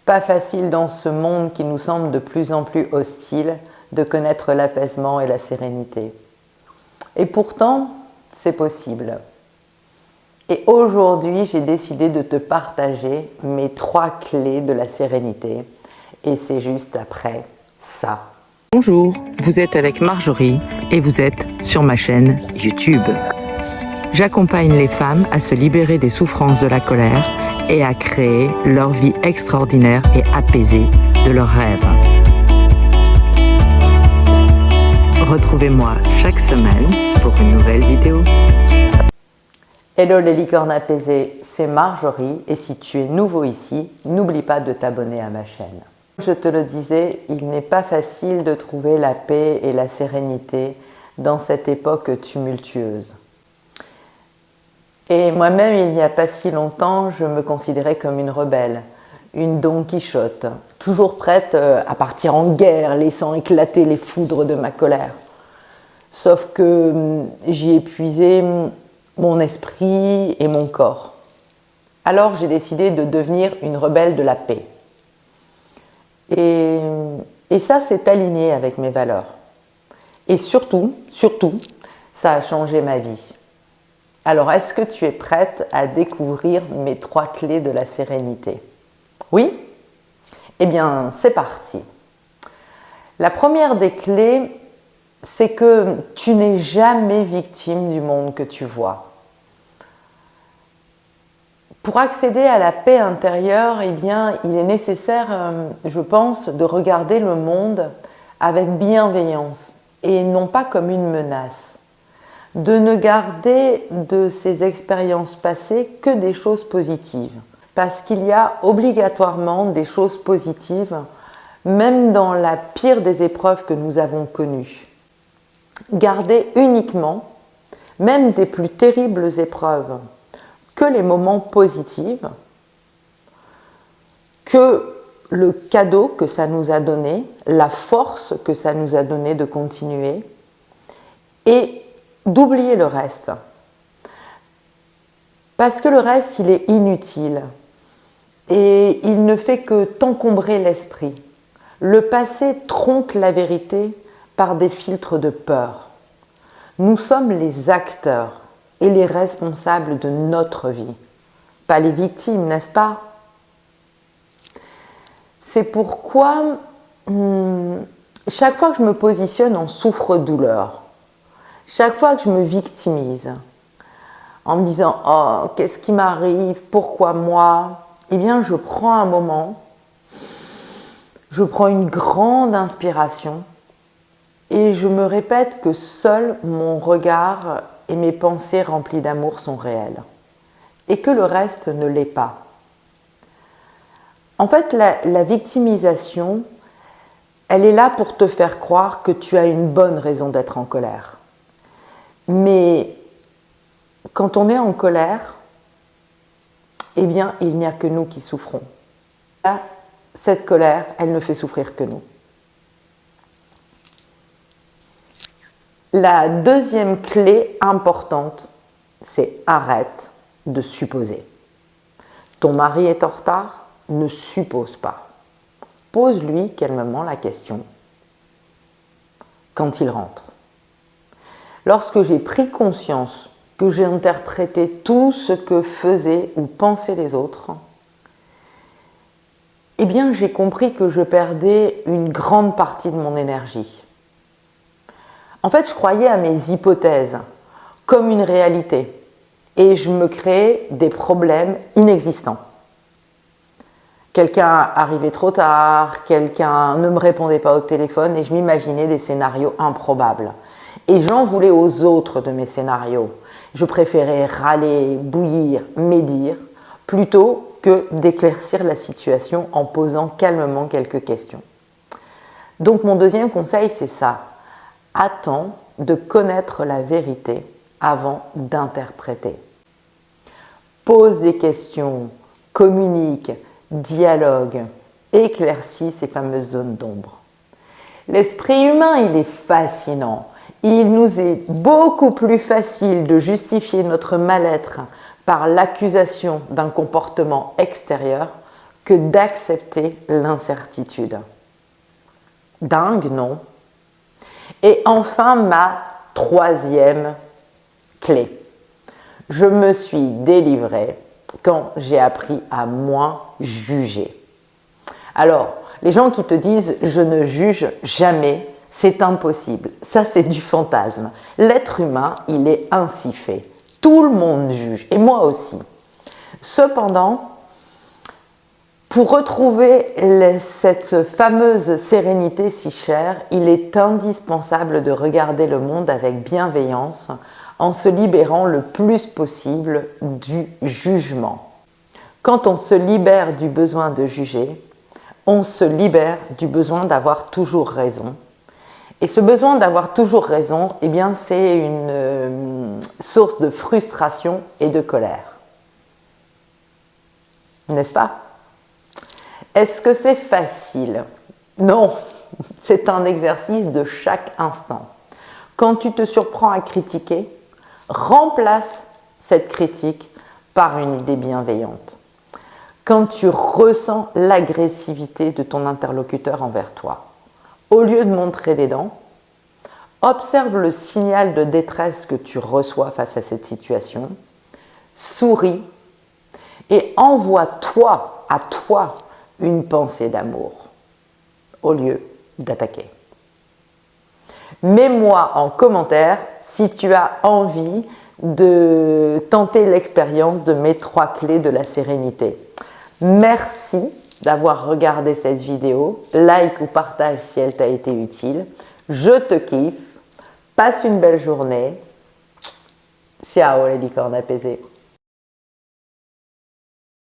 Pas facile dans ce monde qui nous semble de plus en plus hostile de connaître l'apaisement et la sérénité. Et pourtant, c'est possible. Et aujourd'hui, j'ai décidé de te partager mes 3 clés de la sérénité. Et c'est juste après ça. Bonjour, vous êtes avec Marjorie et vous êtes sur ma chaîne YouTube. J'accompagne les femmes à se libérer des souffrances de la colère et à créer leur vie extraordinaire et apaisée de leurs rêves. Retrouvez-moi chaque semaine pour une nouvelle vidéo. Hello les licornes apaisées, c'est Marjorie et si tu es nouveau ici, n'oublie pas de t'abonner à ma chaîne. Je te le disais, il n'est pas facile de trouver la paix et la sérénité dans cette époque tumultueuse. Et moi-même, il n'y a pas si longtemps, je me considérais comme une rebelle, une Don Quichotte, toujours prête à partir en guerre, laissant éclater les foudres de ma colère. Sauf que j'y épuisais mon esprit et mon corps. Alors j'ai décidé de devenir une rebelle de la paix. Et ça s'est aligné avec mes valeurs. Et surtout, ça a changé ma vie. Alors, est-ce que tu es prête à découvrir mes 3 clés de la sérénité? Oui? Eh bien, c'est parti. La première des clés, c'est que tu n'es jamais victime du monde que tu vois. Pour accéder à la paix intérieure, eh bien, il est nécessaire, je pense, de regarder le monde avec bienveillance et non pas comme une menace. De ne garder de ces expériences passées que des choses positives. Parce qu'il y a obligatoirement des choses positives, même dans la pire des épreuves que nous avons connues. Garder uniquement, même des plus terribles épreuves, que les moments positifs, que le cadeau que ça nous a donné, la force que ça nous a donné de continuer, et d'oublier le reste. Parce que le reste, il est inutile et il ne fait que t'encombrer l'esprit. Le passé tronque la vérité par des filtres de peur. Nous sommes les acteurs et les responsables de notre vie, pas les victimes, n'est-ce pas? C'est pourquoi chaque fois que je me positionne en souffre-douleur, chaque fois que je me victimise, en me disant « Oh, qu'est-ce qui m'arrive? Pourquoi moi ?» Eh bien, je prends un moment, je prends une grande inspiration et je me répète que seul mon regard et mes pensées remplies d'amour sont réelles et que le reste ne l'est pas. En fait, la victimisation, elle est là pour te faire croire que tu as une bonne raison d'être en colère. Mais quand on est en colère, eh bien, il n'y a que nous qui souffrons. Là, cette colère, elle ne fait souffrir que nous. La deuxième clé importante, c'est arrête de supposer. Ton mari est en retard, ne suppose pas. Pose-lui calmement la question quand il rentre. Lorsque j'ai pris conscience que j'ai interprété tout ce que faisaient ou pensaient les autres, eh bien j'ai compris que je perdais une grande partie de mon énergie. En fait, je croyais à mes hypothèses comme une réalité et je me créais des problèmes inexistants. Quelqu'un arrivait trop tard, quelqu'un ne me répondait pas au téléphone et je m'imaginais des scénarios improbables. Et j'en voulais aux autres de mes scénarios. Je préférais râler, bouillir, médire, plutôt que d'éclaircir la situation en posant calmement quelques questions. Donc mon deuxième conseil, c'est ça. Attends de connaître la vérité avant d'interpréter. Pose des questions, communique, dialogue, éclaircis ces fameuses zones d'ombre. L'esprit humain, il est fascinant. Il nous est beaucoup plus facile de justifier notre mal-être par l'accusation d'un comportement extérieur que d'accepter l'incertitude. Dingue, non? Et enfin, ma troisième clé. Je me suis délivrée quand j'ai appris à moins juger. Alors, les gens qui te disent « je ne juge jamais », c'est impossible. Ça, c'est du fantasme. L'être humain, il est ainsi fait. Tout le monde juge, et moi aussi. Cependant, pour retrouver cette fameuse sérénité si chère, il est indispensable de regarder le monde avec bienveillance en se libérant le plus possible du jugement. Quand on se libère du besoin de juger, on se libère du besoin d'avoir toujours raison. Et ce besoin d'avoir toujours raison, eh bien, c'est une source de frustration et de colère. N'est-ce pas? Est-ce que c'est facile? Non, c'est un exercice de chaque instant. Quand tu te surprends à critiquer, remplace cette critique par une idée bienveillante. Quand tu ressens l'agressivité de ton interlocuteur envers toi, au lieu de montrer les dents, observe le signal de détresse que tu reçois face à cette situation, souris et envoie-toi à toi une pensée d'amour au lieu d'attaquer. Mets-moi en commentaire si tu as envie de tenter l'expérience de mes 3 clés de la sérénité. Merci d'avoir regardé cette vidéo. Like ou partage si elle t'a été utile. Je te kiffe. Passe une belle journée. Ciao les licornes apaisées.